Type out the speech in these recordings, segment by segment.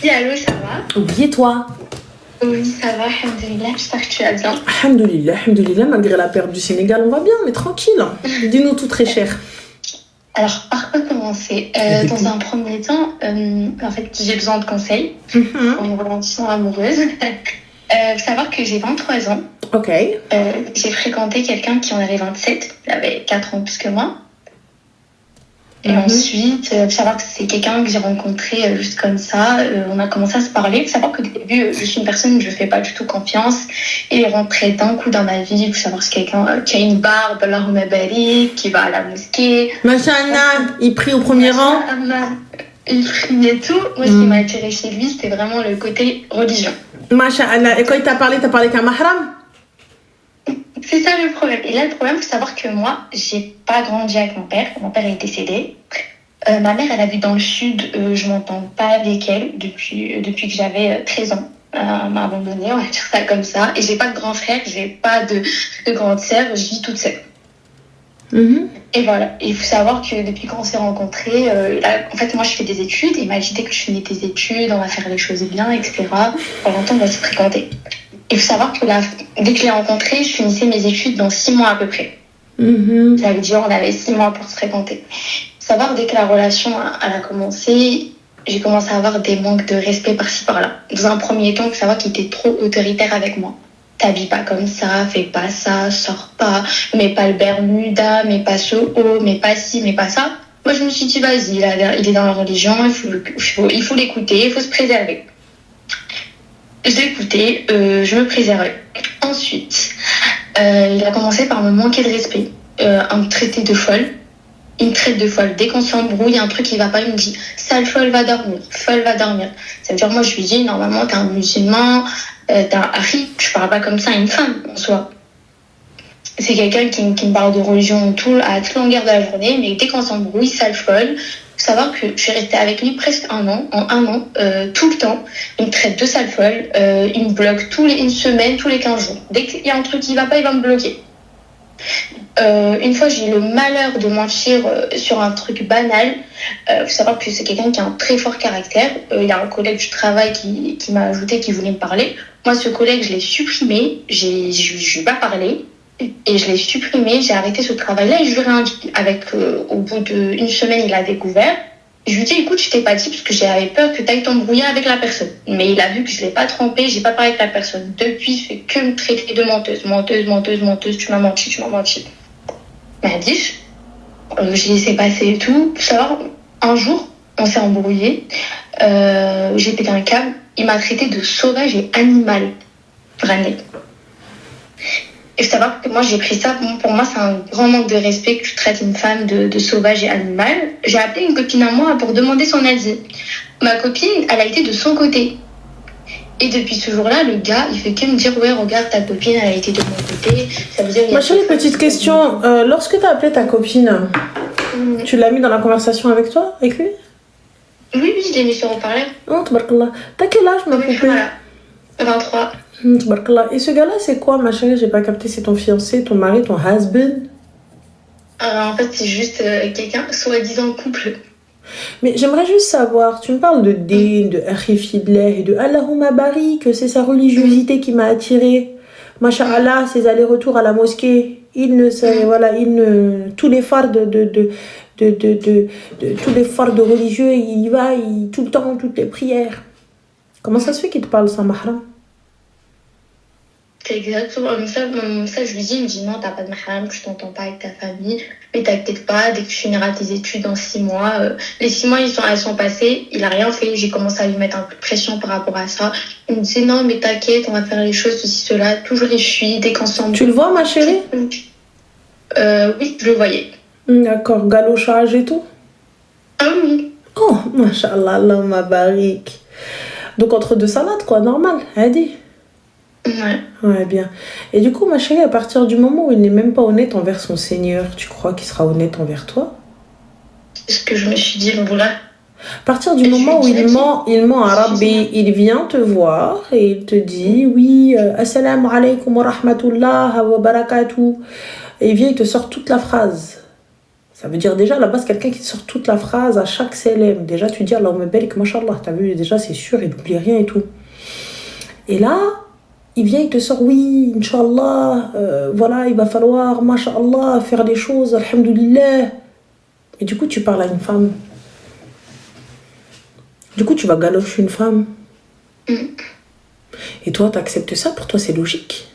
Oui, allô, ça va? Oui, et toi? Oui, ça va, alhamdoulilah, j'espère que tu vas bien. Alhamdoulilah, malgré la perte du Sénégal, on va bien, mais tranquille. Dis-nous tout très cher. Alors, par quoi commencer? Dans un premier temps, en fait, j'ai besoin de conseils pour une relation amoureuse. Faut savoir que j'ai 23 ans. Ok. J'ai fréquenté quelqu'un qui en avait 27, il avait 4 ans plus que moi. Et ensuite, faut savoir que c'est quelqu'un que j'ai rencontré juste comme ça. On a commencé à se parler. Faut savoir qu'au début, je suis une personne où je fais pas du tout confiance. Et il est rentré d'un coup dans ma vie. Faut savoir que c'est quelqu'un qui a une barbe, Allahumma barik, qui va à la mosquée. Masha'Allah, il prie au premier rang. Il priait tout. Moi, ce qui m'a attiré chez lui, c'était vraiment le côté religion. Masha'Allah. Et quand il t'a parlé qu'un mahram? C'est ça le problème. Et là, le problème, il faut savoir que moi, j'ai pas grandi avec mon père. Mon père est décédé. Ma mère, elle habite dans le sud. Je m'entends pas avec elle depuis que j'avais 13 ans. Elle m'a abandonnée, on va dire ça comme ça. Et j'ai pas de grand frère, j'ai pas de grande sœur. Je vis toute seule. Et voilà. Et il faut savoir que depuis qu'on s'est rencontrés, en fait, moi, je fais des études. Et il m'a dit, dès que je finis tes études, on va faire les choses bien, etc. Pendant longtemps, on va se fréquenter. Il faut savoir que dès que je l'ai rencontré, je finissais mes études dans 6 mois à peu près. Ça veut dire on avait 6 mois pour se fréquenter. Il faut savoir, dès que la relation elle a commencé, j'ai commencé à avoir des manques de respect par-ci par-là. Dans un premier temps, il faut savoir qu'il était trop autoritaire avec moi. T'habilles pas comme ça, fais pas ça, sors pas, mets pas le bermuda, mets pas ce haut, mets pas ci, mets pas ça. Moi, je me suis dit, vas-y, il est dans la religion, il faut l'écouter, il faut se préserver. Je l'écoutais, je me préservais. Ensuite, il a commencé par me manquer de respect. Un traité de folle. Il me traite de folle. Dès qu'on s'embrouille, il y a un truc qui va pas, il me dit sale folle va dormir, folle va dormir. Ça veut dire, moi je lui dis, normalement t'es un musulman, t'es un hari, tu parles pas comme ça à une femme en soi. C'est quelqu'un qui me parle de religion à toute longueur de la journée, mais dès qu'on s'embrouille, sale folle. Faut savoir que je suis restée avec lui presque un an, tout le temps. Il me traite de sale folle, il me bloque une semaine, tous les 15 jours. Dès qu'il y a un truc qui va pas, il va me bloquer. Une fois, j'ai eu le malheur de mentir sur un truc banal. Faut savoir que c'est quelqu'un qui a un très fort caractère. Il y a un collègue du travail qui m'a ajouté, qui voulait me parler. Moi, ce collègue, je l'ai supprimé. Je lui ai pas parlé. Et je l'ai supprimé, j'ai arrêté ce travail-là et je lui ai rien dit. Au bout d'une semaine, il a découvert. Je lui ai dit, écoute, je t'ai pas dit parce que j'avais peur que tu ailles t'embrouiller avec la personne. Mais il a vu que je l'ai pas trompé, j'ai pas parlé avec la personne. Depuis, il fait que me traiter de menteuse, tu m'as menti. Il m'a dit, j'ai laissé passer et tout. Faut savoir, un jour, on s'est embrouillé, j'ai pété un câble, il m'a traité de sauvage et animal. Vraiment. Il faut savoir que moi, j'ai pris ça, pour moi, c'est un grand manque de respect que tu traites une femme de sauvage et animal. J'ai appelé une copine à moi pour demander son avis. Ma copine, elle a été de son côté. Et depuis ce jour-là, le gars, il fait que me dire, ouais, regarde, ta copine, elle a été de mon côté. Ça veut dire... Ma chérie, petite question. Lorsque tu as appelé ta copine, tu l'as mis dans la conversation avec lui? Oui, je l'ai mis sur haut-parleur. Oh, tabarakallah. T'as quel âge, ma poupée? Voilà, 23. Et ce gars-là, c'est quoi, ma chérie? J'ai pas capté. C'est ton fiancé, ton mari, ton husband? En fait, c'est juste quelqu'un, soi-disant couple. Mais j'aimerais juste savoir, tu me parles de din, de Arifiblah et de Allahumma barik, que c'est sa religiosité qui m'a attirée. Masha'Allah, ses allers-retours à la mosquée. Tous les phares tous les phares de religieux, il y va, tout le temps, toutes les prières. Comment ça se fait qu'il te parle sans mahram? C'est exactement ça, je lui dis, il me dit non, t'as pas de mahram, je t'entends pas avec ta famille, mais t'inquiète pas, dès que tu finiras tes études dans 6 mois, les 6 mois elles sont passés, il a rien fait, j'ai commencé à lui mettre un peu de pression par rapport à ça. Il me disait non, mais t'inquiète, on va faire les choses, ceci, cela, toujours les fuis, dès qu'on s'en... Tu le vois, ma chérie? Oui, je le voyais. D'accord, galochage et tout? Ah oui. Oh, mashallah, Allahumma barik. Donc entre deux salades, quoi, normal, Hadi. Ouais, bien. Et du coup, ma chérie, à partir du moment où il n'est même pas honnête envers son Seigneur, tu crois qu'il sera honnête envers toi? C'est ce que je me suis dit, voilà. À partir du moment où il ment à Rabbi, il vient te voir et il te dit oui, assalamu alaikum wa rahmatullah wa barakatuh. Et il vient, il te sort toute la phrase. Ça veut dire déjà à la base quelqu'un qui te sort toute la phrase à chaque CLM. Déjà tu dis Allahumma barik mashallah. T'as vu, déjà c'est sûr, il n'oublie rien et tout. Et là, il vient, il te sort oui, Inch'Allah, voilà, il va falloir, mashallah, faire des choses, alhamdoulilah. Et du coup, tu parles à une femme. Du coup, tu vas galocher une femme. Et toi, tu acceptes ça, pour toi, c'est logique.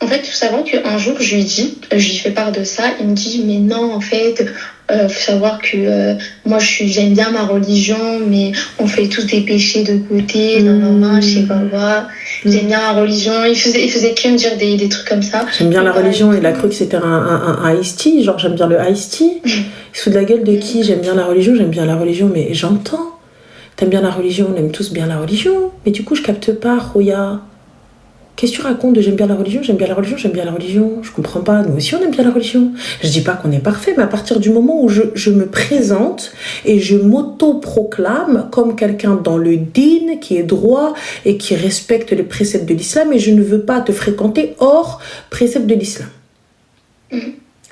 En fait, il faut savoir qu'un jour, je lui fais part de ça. Il me dit, mais non, en fait, faut savoir que moi, j'aime bien ma religion, mais on fait tous des péchés de côté, non, je sais pas quoi. J'aime bien ma religion. Il faisait que me dire des trucs comme ça. J'aime bien la religion. Il a cru que c'était un iced-tea, genre j'aime bien le iced-tea. Il se fout de la gueule de qui? J'aime bien la religion, mais j'entends. T'aimes bien la religion, on aime tous bien la religion. Mais du coup, je capte pas, Roya. Qu'est-ce que tu racontes de j'aime bien la religion? Je comprends pas. Nous aussi, on aime bien la religion. Je dis pas qu'on est parfait, mais à partir du moment où je me présente et je m'auto-proclame comme quelqu'un dans le din, qui est droit et qui respecte les préceptes de l'islam, et je ne veux pas te fréquenter hors préceptes de l'islam.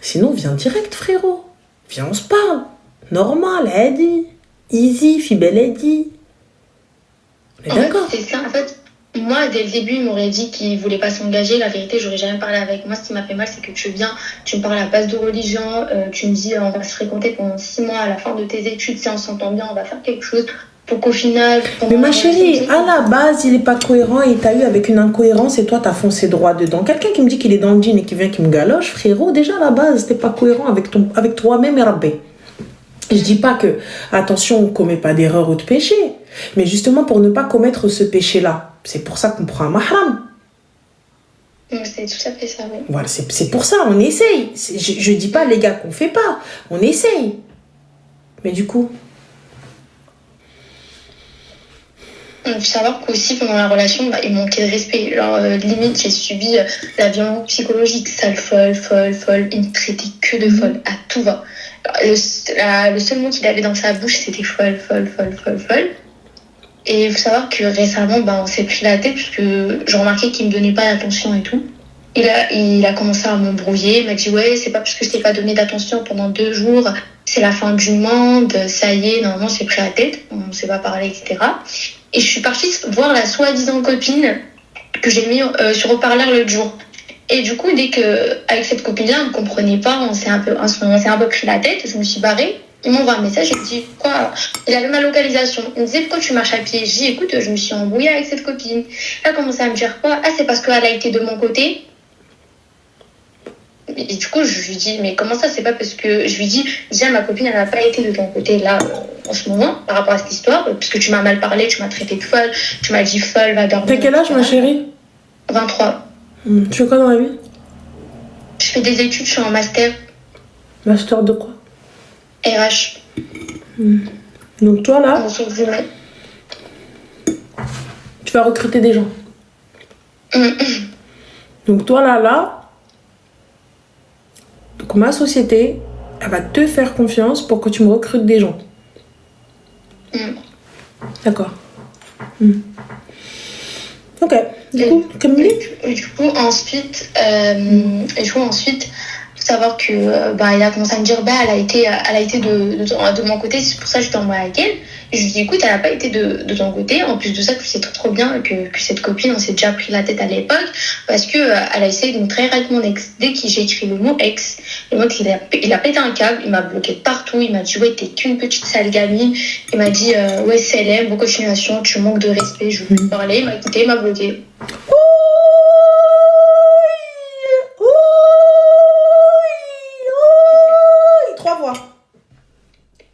Sinon, viens direct, frérot. Viens, on se parle. Normal, Hadi. Easy, Fibel Hadi. On est d'accord? C'est ça, en fait. Moi, dès le début, il m'aurait dit qu'il voulait pas s'engager. La vérité, j'aurais jamais parlé avec moi. Ce qui m'a fait mal, c'est que tu viens, tu me parles à base de religion, tu me dis on va se fréquenter pendant 6 mois à la fin de tes études, si on s'entend bien, on va faire quelque chose. Pour qu'au final... Mais ma chérie, à la base, il est pas cohérent et t'as eu avec une incohérence et toi, t'as foncé droit dedans. Quelqu'un qui me dit qu'il est dans le jean et qui vient qui me galoche, frérot, déjà à la base, t'es pas cohérent avec toi-même et Rabbé. Je dis pas que, attention, on commet pas d'erreur ou de péché, mais justement pour ne pas commettre ce péché-là. C'est pour ça qu'on prend un mahram. C'est tout à fait ça, oui. Voilà, c'est pour ça, on essaye. Je dis pas, les gars, qu'on fait pas. On essaye. Mais du coup... Il faut savoir qu'aussi, pendant la relation, il manquait de respect. Genre, limite, j'ai subi la violence psychologique. Sale, folle. Il me traitait que de folle. À tout va. Le seul mot qu'il avait dans sa bouche, c'était folle. Et il faut savoir que récemment, on s'est pris la tête parce que je remarquais qu'il me donnait pas d'attention et tout. Il a commencé à m'embrouiller. Il m'a dit, ouais, c'est pas parce que je t'ai pas donné d'attention pendant 2 jours, c'est la fin du monde, ça y est, normalement, c'est pris la tête, on s'est pas parlé, etc. Et je suis partie voir la soi-disant copine que j'ai mis sur haut-parleur l'autre jour. Et du coup, dès que, avec cette copine-là, on ne comprenait pas, on s'est un peu pris la tête, je me suis barrée. Il m'envoie un message, il me dit, quoi? Il avait ma localisation. Il me disait, pourquoi tu marches à pied? Je dis, écoute, je me suis embrouillée avec cette copine. Elle a commencé à me dire quoi? Ah, c'est parce qu'elle a été de mon côté. Et du coup, je lui dis, mais comment ça? C'est pas parce que... Je lui dis, déjà, ma copine, elle n'a pas été de ton côté, là, en ce moment, par rapport à cette histoire, puisque tu m'as mal parlé, tu m'as traité de folle, tu m'as dit folle, va dormir. T'as quel âge, ma chérie? 23. Tu fais quoi dans la vie? Je fais des études, je suis en master. Master de quoi? RH. Donc toi, là, tu vas recruter des gens. Donc toi, là, donc ma société, elle va te faire confiance pour que tu me recrutes des gens. D'accord. Ok. Du coup, ensuite, faut savoir que il a commencé à me dire elle a été de mon côté, c'est pour ça que je t'ai envoyé avec elle. Et je lui dis écoute, elle n'a pas été de ton côté. En plus de ça, tu sais trop bien que cette copine, on s'est déjà pris la tête à l'époque parce que elle a essayé de me trahir avec mon ex. Dès que j'ai écrit le mot ex, le mec il a pété un câble, il m'a bloqué partout, il m'a dit ouais, t'es qu'une petite sale gamine. Il m'a dit ouais, CLM, bonne continuation, tu manques de respect, je veux plus parler. Il m'a écouté, il m'a bloqué.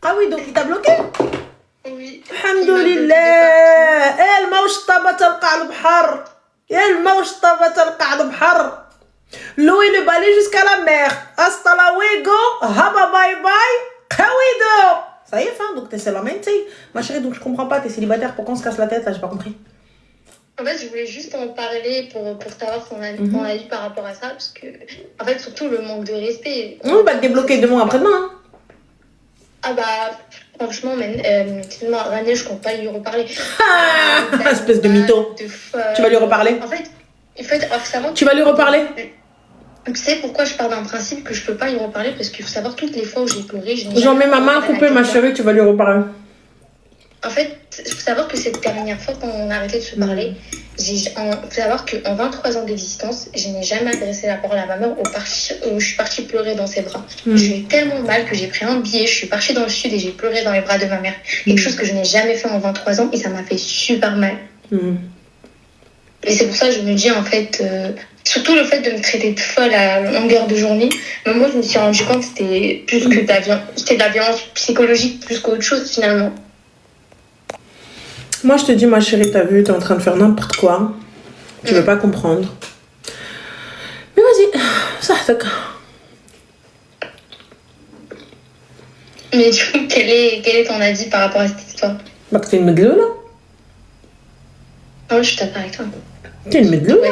Ah oui, donc il t'a bloqué? Oui. Alhamdoulilah. الموج طابت القاع البحر. الموج طابت القاع البحر. L'eau et le balai jusqu'à la mer. Hasta luego. Haba bye bye. Kawido. Ça y est, fin. Donc t'es célibataire. Ma chérie, donc je comprends pas. T'es célibataire. Pourquoi on se casse la tête là? J'ai pas compris. En fait, je voulais juste en parler pour savoir ton avis par rapport à ça. Parce que, en fait, surtout le manque de respect. On va te débloquer demain après-demain. Hein. Ah franchement, Rania, je compte pas lui reparler. Espèce de mytho. Tu vas lui reparler? En fait, il faut savoir... Tu vas lui reparler? Tu sais pourquoi je pars d'un principe que je peux pas y reparler? Parce qu'il faut savoir toutes les fois où j'ai pleuré, J'en mets ma main coupée, ma chérie, tu vas lui reparler. En fait, il faut savoir que cette dernière fois qu'on a arrêté de se parler, il faut savoir qu'en 23 ans d'existence, je n'ai jamais adressé la parole à ma mère où je suis partie pleurer dans ses bras. Je vais tellement mal que j'ai pris un billet, je suis partie dans le sud et j'ai pleuré dans les bras de ma mère. Quelque chose que je n'ai jamais fait en 23 ans et ça m'a fait super mal. Et c'est pour ça que je me dis, en fait, surtout le fait de me traiter de folle à longueur de journée, mais moi, je me suis rendu compte que c'était plus que c'était de la violence psychologique plus qu'autre chose, finalement. Moi, je te dis, ma chérie, t'as vu, t'es en train de faire n'importe quoi. Tu veux pas comprendre. Mais vas-y, ça, d'accord. Mais du coup, quel est ton avis par rapport à cette histoire? Bah, que t'es une medloula. Ah oui, je suis d'accord avec toi. T'es une medloula.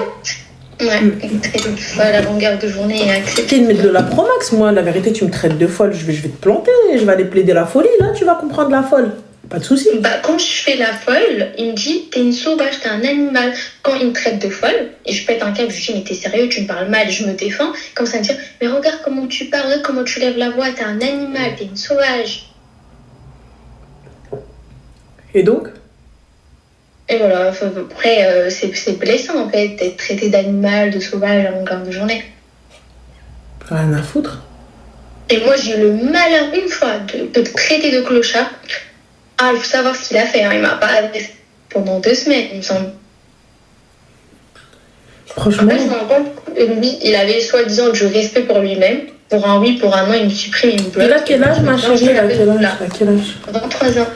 Ouais, traiter de folle à longueur de journée et accepter. T'es une medloula pro max. Moi, la vérité, tu me traites de folle, je vais te planter. Je vais aller plaider la folie, là, tu vas comprendre la folle. Pas de soucis. Bah, quand je fais la folle, il me dit t'es une sauvage, t'es un animal. Quand il me traite de folle, et je pète un câble, je lui dis mais t'es sérieux, tu me parles mal, je me défends. Comme ça, me dire mais regarde comment tu parles, comment tu lèves la voix, t'es un animal, t'es une sauvage. Et donc? Et voilà, après, c'est blessant en fait, d'être traité d'animal, de sauvage à longueur de journée. Rien à foutre. Et moi, j'ai eu le malheur une fois de te traiter de clochard. Ah, il faut savoir ce qu'il a fait, hein. Il m'a pas adressé pendant 2 semaines, il me semble. Franchement. En fait, je me rends compte que lui, il avait soi-disant du respect pour lui-même. Pour un oui, pour un non, il me supprime, il me bloque. Il a quel âge, ma chérie? Il a quel âge? 23 ans.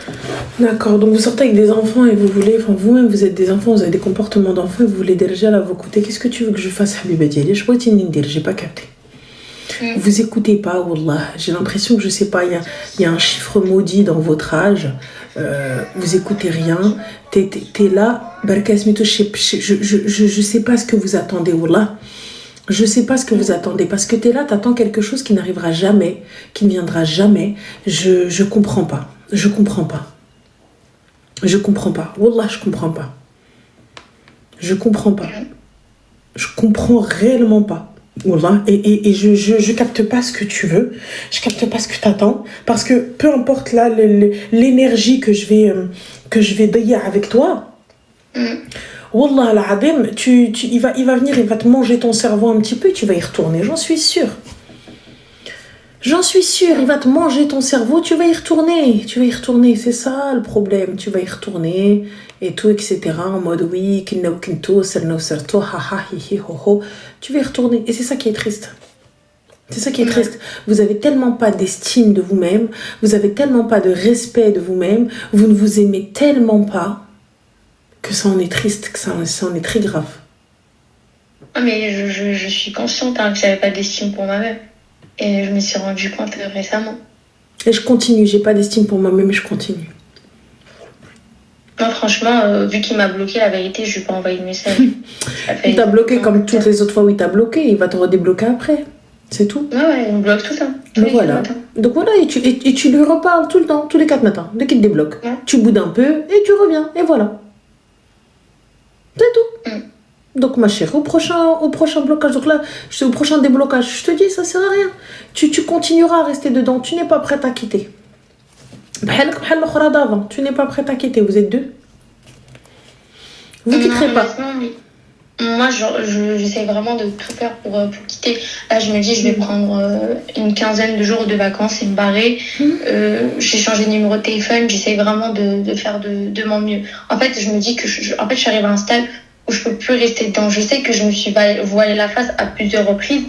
D'accord, donc vous sortez avec des enfants et vous voulez, enfin vous-même vous êtes des enfants, vous avez des comportements d'enfants et vous voulez déjà là vous écouter. Qu'est-ce que tu veux que je fasse, Habiba Dialé? Je vois j'ai pas capté. Vous écoutez pas, Wallah. J'ai l'impression que je sais pas, il y a un chiffre maudit dans votre âge. Vous écoutez rien. T'es là, Barkasmito, je sais pas ce que vous attendez, Wallah. Je sais pas ce que vous attendez parce que t'es là, t'attends quelque chose qui n'arrivera jamais, qui ne viendra jamais. Je comprends pas. Je comprends pas. Je comprends pas. Wallah, je comprends pas. Je comprends pas. Je comprends réellement pas. Wallah. Et je capte pas ce que tu veux. Je capte pas ce que t'attends. Parce que peu importe là l'énergie que je vais dire avec toi. Wallah al-Adim, il va venir, il va te manger ton cerveau un petit peu et tu vas y retourner. J'en suis sûre. J'en suis sûre, il va te manger ton cerveau, tu vas y retourner. Tu vas y retourner, c'est ça le problème. Tu vas y retourner et tout, etc. En mode oui, tu vas y retourner. Et c'est ça qui est triste. C'est ça qui est triste. Vous avez tellement pas d'estime de vous-même, vous avez tellement pas de respect de vous-même, vous ne vous aimez tellement pas que ça en est triste, que ça en est très grave. Ah mais je suis consciente que j'avais pas d'estime pour moi-même. Et je me suis rendu compte récemment. Et je continue, j'ai pas d'estime pour moi-même et je continue. Moi franchement, vu qu'il m'a bloqué, la vérité, je lui ai pas envoyé de message. Il t'a bloqué comme toutes les autres fois où il t'a bloqué, il va te redébloquer après. C'est tout. Ouais, il me bloque tout ça. Donc voilà. Et tu lui reparles tout le temps, tous les 4 matins, dès qu'il te débloque. Ouais. Tu boudes un peu et tu reviens, et voilà. C'est tout. Donc ma chérie, au prochain blocage, donc là, au prochain déblocage, je te dis, ça sert à rien. Tu continueras à rester dedans, tu n'es pas prête à quitter. Tu n'es pas prête à quitter, vous êtes deux. Vous quitterez pas. Moi, j'essaie vraiment de tout faire pour quitter. Là, je me dis, je vais prendre une quinzaine de jours de vacances et me barrer. J'ai changé de numéro de téléphone, j'essaie vraiment de faire de mon mieux. En fait, je me dis que je suis arrivée à un stade où je peux plus rester dedans. Je sais que je me suis voilé la face à plusieurs reprises,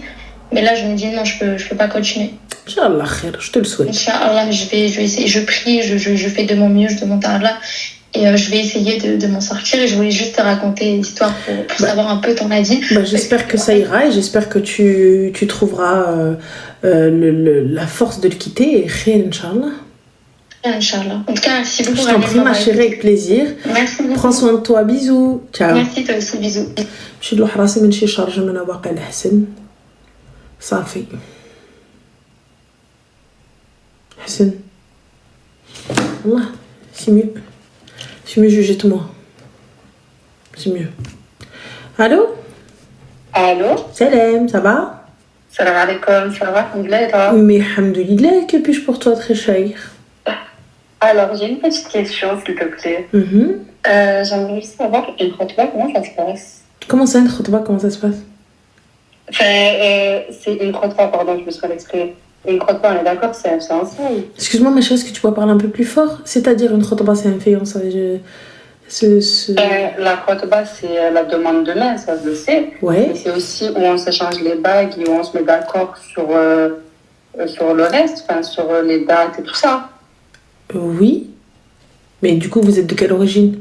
mais là je me dis non, je peux pas continuer. Inch'Allah khair, je te le souhaite. Inch'Allah, je vais essayer, je prie, je fais de mon mieux, je demande à Allah et je vais essayer de m'en sortir. Et je voulais juste te raconter l'histoire pour savoir un peu ton avis. J'espère que ça ira et j'espère que tu trouveras la force de le quitter et khair, Inch'Allah. Inch'Allah. En tout cas, merci beaucoup. Je t'en prie, ma chérie, avec plaisir. Merci beaucoup. Prends soin de toi, bisous. Ciao. Merci, toi aussi, bisous. Je dois راسي من شي شارجة من واقع الحسن صافي حسن والله c'est mieux jugez-moi c'est mieux. Allô Allô Salam, ça va? Salam alaikum, ça va, alhamdoulilah, et toi? Mais alhamdoulilah, que puis-je pour toi, très cher? Alors, j'ai une petite question, s'il te plaît. J'aimerais juste savoir une khutba, comment ça se passe? Comment ça, une khutba, comment ça se passe? Enfin, c'est une khutba, pardon, je me suis mal exprimée. Une khutba, on est d'accord, c'est un fiançailles. Excuse-moi, ma chérie, est-ce que tu peux parler un peu plus fort? C'est-à-dire, une khutba, c'est un fiançailles. La khutba, c'est la demande de main, ça je le sais. Ouais. Mais c'est aussi où on s'échange les bagues et où on se met d'accord sur le reste, enfin, sur les dates et tout ça. Oui. Mais du coup, vous êtes de quelle origine?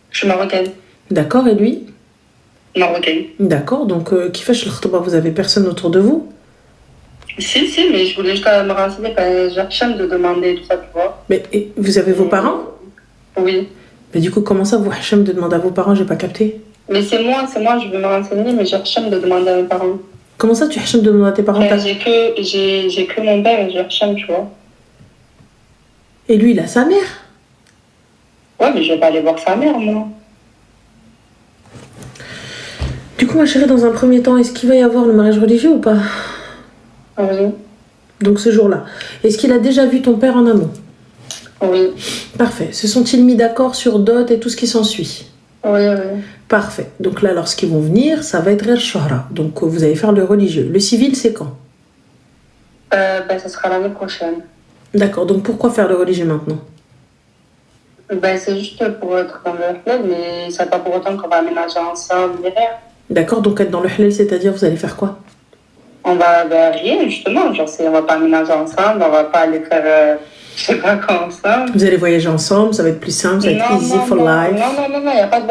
Je suis marocaine. D'accord, et lui? Marocaine. D'accord, donc qui fait le khutba, vous avez personne autour de vous? Si, mais je voulais juste me renseigner quand j'ai Hacham de demander tout ça, tu vois. Mais vous avez vos parents? Oui. Mais du coup, comment ça, vous, Hacham, de demander à vos parents? J'ai pas capté. Mais c'est moi, je veux me renseigner, mais j'ai Hacham de demander à mes parents. Comment ça, tu Hacham de demander à tes parents? J'ai que mon père et j'ai Hacham, tu vois. Et lui, il a sa mère? Ouais, mais je vais pas aller voir sa mère, moi. Du coup, ma chérie, dans un premier temps, est-ce qu'il va y avoir le mariage religieux ou pas? Oui. Donc ce jour-là. Est-ce qu'il a déjà vu ton père en amont? Oui. Parfait. Se sont-ils mis d'accord sur dot et tout ce qui s'ensuit? Oui. Parfait. Donc là, lorsqu'ils vont venir, ça va être El Shahra. Donc vous allez faire le religieux. Le civil, c'est quand? Ça sera l'année prochaine. D'accord. Donc pourquoi faire le religieux maintenant? C'est juste pour être dans le halal, mais c'est pas pour autant qu'on va aménager ensemble, ni rien. D'accord. Donc être dans le halal, c'est-à-dire vous allez faire quoi? On va rien, justement. Genre, on va pas aménager ensemble, on va pas aller faire... je sais pas quoi ensemble. Vous allez voyager ensemble, ça va être plus simple, ça va être easy for life. Non, il n'y a pas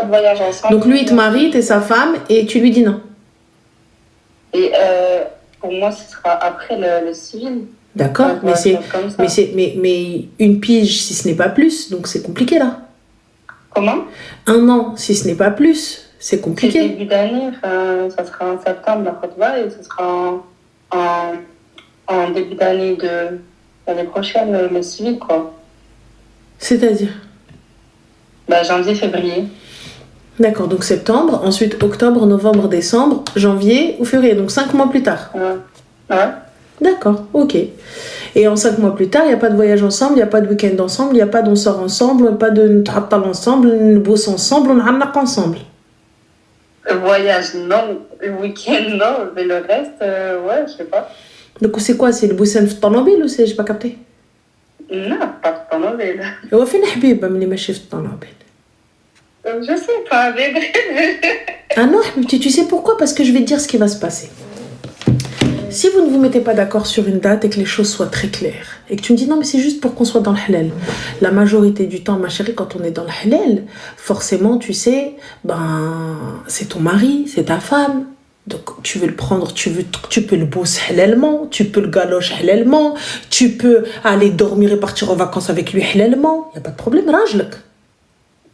de voyage ensemble. Donc lui, il te marie, t'es sa femme, et tu lui dis non. Et pour moi, ce sera après le civil. D'accord, mais une pige si ce n'est pas plus, donc c'est compliqué là. Comment? 1 an si ce n'est pas plus, c'est compliqué. C'est début d'année, ça sera en septembre la khutba et ce sera en début d'année de l'année prochaine le civil, quoi. C'est-à-dire? Janvier, février. D'accord, donc septembre, ensuite octobre, novembre, décembre, janvier ou février, donc 5 mois plus tard. Ouais. D'accord, ok. Et en 5 mois plus tard, il n'y a pas de voyage ensemble, il n'y a pas de week-end ensemble, il n'y a pas d'on sort ensemble, pas de n't'attal ensemble, on bosse ensemble, on n'amnaq ensemble. Voyage, non. Le week-end, non. Mais le reste, ouais, je sais pas. Donc c'est quoi? C'est le boussan في الطوموبيل ou c'est j'ai pas capté? Non, pas de طوموبيل. هو فين حبيبة ملي ماشي في الطوموبيل؟ Je sais pas, mais... Ah non, tu sais pourquoi? Parce que je vais te dire ce qui va se passer. Si vous ne vous mettez pas d'accord sur une date et que les choses soient très claires, et que tu me dis non mais c'est juste pour qu'on soit dans le halal, la majorité du temps, ma chérie, quand on est dans le halal, forcément tu sais, c'est ton mari, c'est ta femme, donc tu veux le prendre, tu peux le bosser halalement, tu peux le galocher halalement, tu peux aller dormir et partir en vacances avec lui halalement, il n'y a pas de problème, rajlak.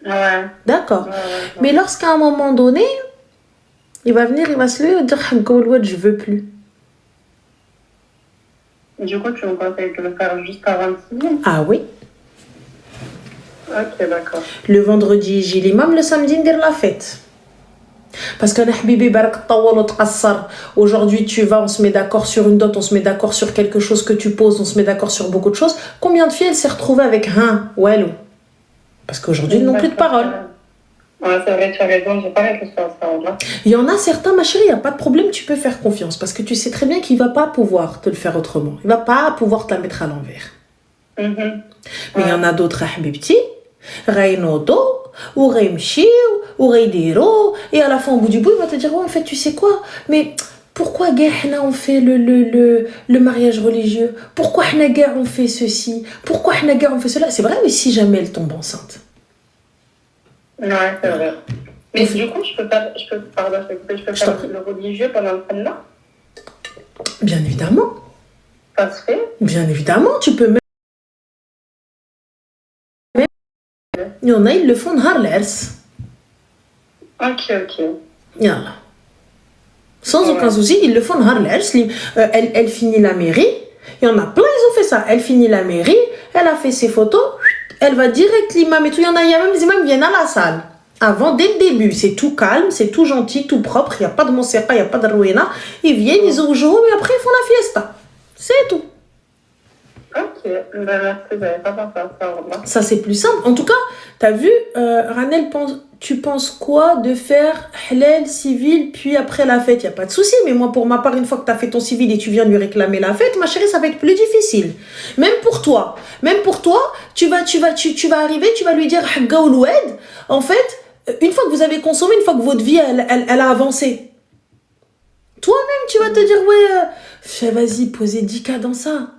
Ouais. D'accord. Ouais. Mais lorsqu'à un moment donné, il va venir, il va se lever, il va dire je veux plus. Du coup, tu me conseilles de le faire juste avant le civil? Ah oui. Ok, d'accord. Le vendredi, j'ai l'imam, le samedi, on la fête. Parce que aujourd'hui tu vas, on se met d'accord sur une dot, on se met d'accord sur quelque chose que tu poses, on se met d'accord sur beaucoup de choses. Combien de filles elle s'est retrouvée avec un ou elle? Parce qu'aujourd'hui, ils n'ont plus de parole. Ouais, c'est vrai, tu as raison, j'ai pas réfléchi à ça. Là. Il y en a certains, ma chérie, il n'y a pas de problème, tu peux faire confiance. Parce que tu sais très bien qu'il ne va pas pouvoir te le faire autrement. Il ne va pas pouvoir te la mettre à l'envers. Mais il y en a d'autres, Habibti, Rainodo, ou Raimchi, ou Raidiro, et à la fin, au bout du bout, il va te dire, en fait, tu sais quoi, mais pourquoi, gars, on fait le mariage religieux? Pourquoi, gars, on fait ceci? Pourquoi, gars, on fait cela? C'est vrai, mais si jamais elle tombe enceinte. Ouais, c'est vrai. Mais du coup, je peux faire le religieux pendant le Fana? Bien évidemment. Ça se fait? Bien évidemment, tu peux même... Il y en a, ils le font de Harlers. Ok. Yallah. Sans aucun souci, ils le font de Harlers. Elle finit la mairie. Il y en a plein, ils ont fait ça. Elle finit la mairie, elle a fait ses photos, elle va direct l'imam et tout. Il y a même des imams qui viennent à la salle. Avant, dès le début, c'est tout calme, c'est tout gentil, tout propre, il n'y a pas de monseka, il n'y a pas de rouina. Ils viennent, ils ont joué, mais après ils font la fiesta. C'est tout. Ok, merci, j'avais pas pensé à ça, vraiment. Ça, c'est plus simple. En tout cas, t'as vu, Ranel, tu penses quoi de faire halal, civil, puis après la fête? Il n'y a pas de souci, mais moi, pour ma part, une fois que tu as fait ton civil et tu viens lui réclamer la fête, ma chérie, ça va être plus difficile. Même pour toi, tu vas arriver, tu vas lui dire, Hagga ou l'oued, en fait, une fois que vous avez consommé, une fois que votre vie, elle a avancé, toi-même, tu vas te dire, ouais, vas-y, poser 10K dans ça.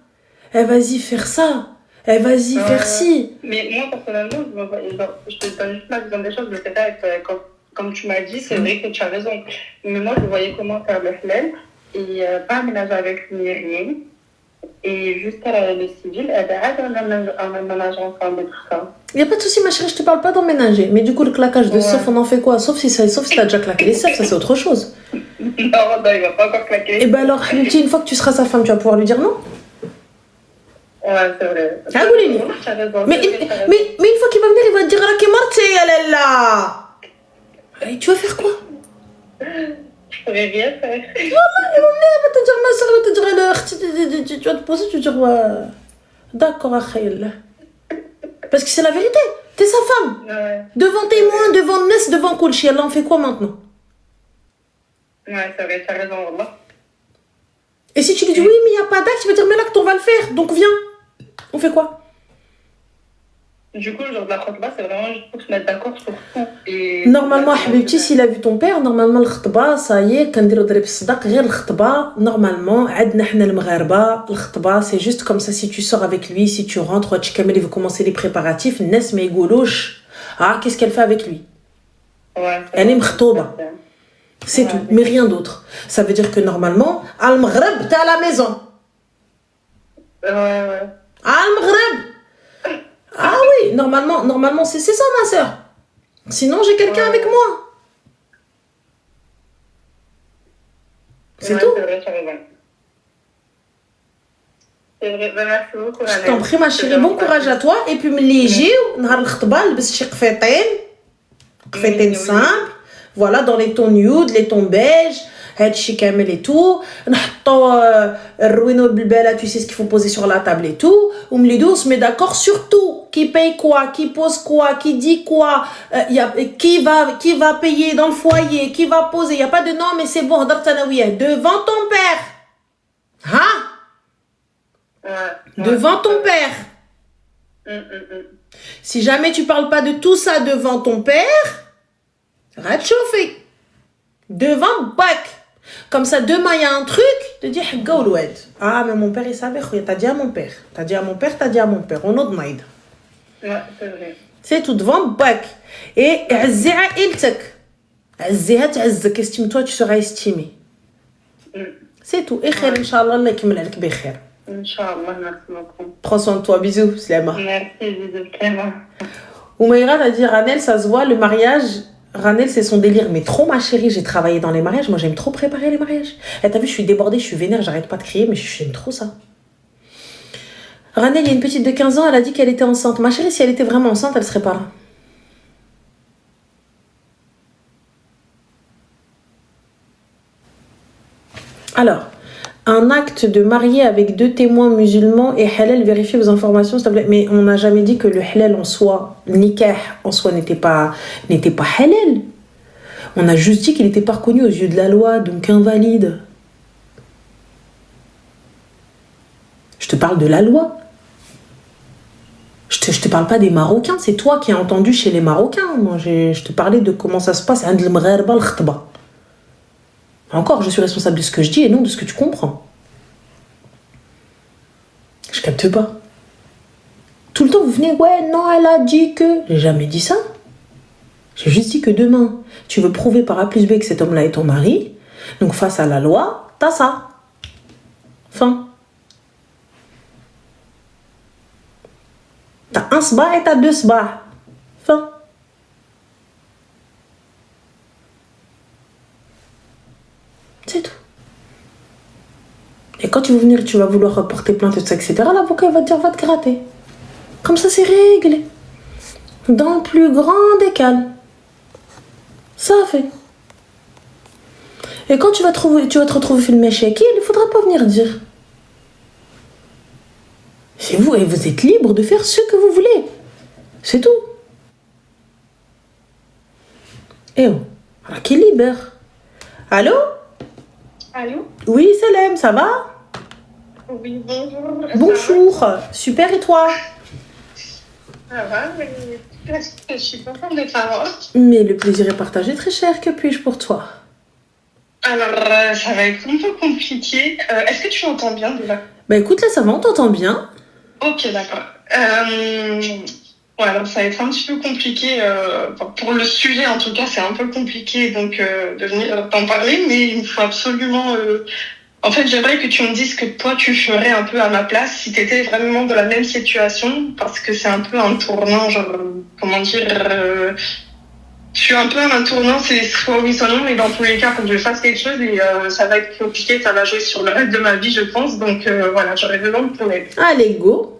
Vas-y, faire ça. Vas-y, faire ci. Mais moi, personnellement, je te donne juste ma vision des choses. Le fait est que, comme tu m'as dit, c'est vrai que tu as raison. Mais moi, je voyais comment faire le halal et pas aménager avec lui rien. Et jusqu'à le civil, on aménage ensemble et tout ça. Il n'y a pas de souci, ma chérie, je te parle pas d'emménager. Mais du coup, le claquage de sauf, on en fait quoi? Sauf si t'as déjà claqué les seufs, ça c'est autre chose. Non, il va pas encore claquer. Et ben alors, Lutti, une fois que tu seras sa femme, tu vas pouvoir lui dire non? Ouais, c'est vrai. Ah, oui, mais une fois qu'il va venir, il va te dire Raki Marti, là. Et tu vas faire quoi? Je pourrais rien faire. Il va venir, il va te dire ma soeur, il va te dire alors, tu vas te poser, tu vas te dire ouais. D'accord, Akhayel. Parce que c'est la vérité. T'es sa femme. Ouais. Devant témoin, devant Nes, devant Kulchi. Elle en fait quoi maintenant? Ouais, c'est vrai, tu as raison, Wallah. Et si tu lui dis oui, mais il n'y a pas d'acte, tu vas dire mais l'acte, on va le faire. Donc viens. On fait quoi? Du coup, le jour de la khutba, c'est vraiment juste pour se mettre d'accord sur tout. Et normalement, Habibti, s'il a vu ton père, normalement, le khutba, ça y est, quand il a صدق غير le khutba, normalement, عندنا حنا المغاربة, le khutba, c'est juste comme ça, si tu sors avec lui, si tu rentres, tu il veut commencer les préparatifs, الناس ما يقولوش, qu'est-ce qu'elle fait avec lui? Ouais. Elle est مخطوبة. C'est tout, mais rien d'autre. Ça veut dire que normalement, al-Maghreb, t'es à la maison. Ouais. Al-Maghreb. Ah oui, normalement c'est ça, ma soeur. Sinon, j'ai quelqu'un avec moi. C'est tout. C'est vrai, tu as raison. C'est vrai, merci beaucoup. Je t'en prie, ma chérie, bon courage à toi. Et puis, ملي يجيو نهار الخطبة نلبس شي قفيطين simples. Voilà, dans les tons nude, les tons beige, هادشي كامل et tout. نحطوا الروينو بالبالة, tu sais ce qu'il faut poser sur la table et tout. وملي on se met d'accord sur tout. Qui paye quoi, qui pose quoi, qui dit quoi, qui va payer dans le foyer, qui va poser. Il n'y a pas de non, mais c'est bon, devant ton père. Hein? Devant ton père. Si jamais tu parles pas de tout ça devant ton père, va te chauffer. Devant Bac. Comme ça, demain, il y a un truc, tu dis, ah, mais mon père, il savait, t'as dit à mon père. T'as dit à mon père, t'as dit à mon père. On a de maïd. Ouais, c'est vrai. C'est tout devant Bac. Et Azzi'a iltek. Azzi'a ta'azzak, estime-toi, tu seras estimé. C'est tout. Et khair, Inch'Allah, Allah yakmel alek bi khair. Inch'Allah, merci beaucoup. Prends soin de toi, bisous, Slema. Merci, bisous, Slema. Oumaïra t'a dit, Ranel, ça se voit, le mariage, Ranel, c'est son délire. Mais trop, ma chérie, j'ai travaillé dans les mariages. Moi, j'aime trop préparer les mariages. Et t'as vu, je suis débordée, je suis vénère, j'arrête pas de crier, mais j'aime trop ça. Ranel, il y a une petite de 15 ans, elle a dit qu'elle était enceinte. Ma chérie, si elle était vraiment enceinte, elle serait pas là. Alors, un acte de marié avec 2 témoins musulmans et halal, vérifiez vos informations, s'il te plaît. Mais on n'a jamais dit que le halal en soi, le nikah en soi n'était pas halal. On a juste dit qu'il n'était pas reconnu aux yeux de la loi, donc invalide. Je te parle de la loi. Je te parle pas des Marocains, c'est toi qui as entendu chez les Marocains. Moi, je te parlais de comment ça se passe. Encore, je suis responsable de ce que je dis et non de ce que tu comprends. Je capte pas. Tout le temps, vous venez, ouais, non, elle a dit que... J'ai jamais dit ça. J'ai juste dit que demain, tu veux prouver par A plus B que cet homme-là est ton mari. Donc, face à la loi, t'as ça. Fin. T'as 1 sba et t'as 2 sba. Fin. C'est tout. Et quand tu vas venir, tu vas vouloir porter plainte, etc., l'avocat va te dire, va te gratter. Comme ça, c'est réglé. Dans le plus grand des calmes. Ça a fait. Et quand tu vas te retrouver filmé chez qui, il ne faudra pas venir dire. C'est vous, et vous êtes libre de faire ce que vous voulez. C'est tout. Eh oh, alors qui libère? Allô? Allô? Oui, Salem, ça va? Oui, bonjour. Bonjour, super, et toi? Ça va, mais je suis contente de t'avoir. Mais le plaisir est partagé, très cher, que puis-je pour toi? Alors, ça va être un peu compliqué. Est-ce que tu m'entends bien déjà? Bah écoute, là ça va, on t'entend bien. Ok, d'accord. Ouais, alors ça va être un petit peu compliqué. Pour le sujet, en tout cas, c'est un peu compliqué donc de venir t'en parler, mais il me faut absolument... En fait, j'aimerais que tu me dises que toi, tu ferais un peu à ma place si tu étais vraiment dans la même situation, parce que c'est un peu un tournant, genre, comment dire... je suis un peu à un tournant, c'est soit oui, soit non, mais dans tous les cas, faut que je fasse quelque chose et ça va être compliqué, ça va jouer sur le reste de ma vie, je pense. Donc voilà, j'aurais besoin de ton aide. Allez, go.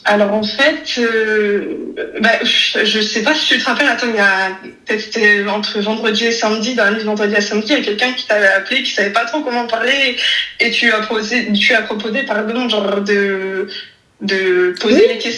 Alors en fait, je sais pas si tu te rappelles, attends, il y a peut-être entre vendredi et samedi, dans la nuit de vendredi à samedi, il y a quelqu'un qui t'avait appelé, qui savait pas trop comment parler, et tu as proposé, pardon, genre de poser les questions.